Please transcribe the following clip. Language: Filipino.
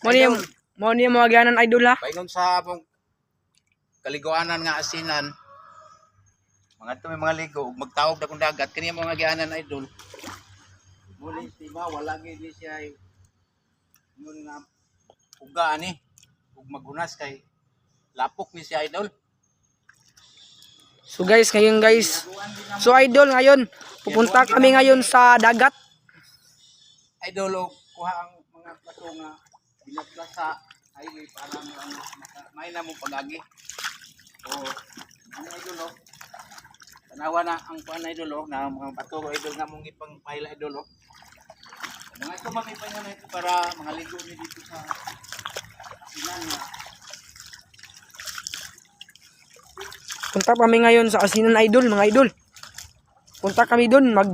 Mo ni mga ganan idol ha. Paingon sa pong kaliguanan nga asinan. Mga ito may mga ligo, ug magtawag na kung dagat. Kaniya mga gianan idol. Muli tiba, wala gid ni siya yun nga uga ni. Ug magunas kay lapok ni siya idol. So guys, ngayon guys. So idol ngayon, pupunta kami ngayon sa dagat. Idol, kuha ang mga plato nga binagla sa highway para may na mo pagagi. O, ano idol, tanawa na ang kuha na idol, na mga plato idol nga mong ipang paila idol. Mga ito makipay na ito para mga ligo ni dito sa sinan nga. Punta kami ngayon sa Asinan idol, mga idol. Punta kami doon mag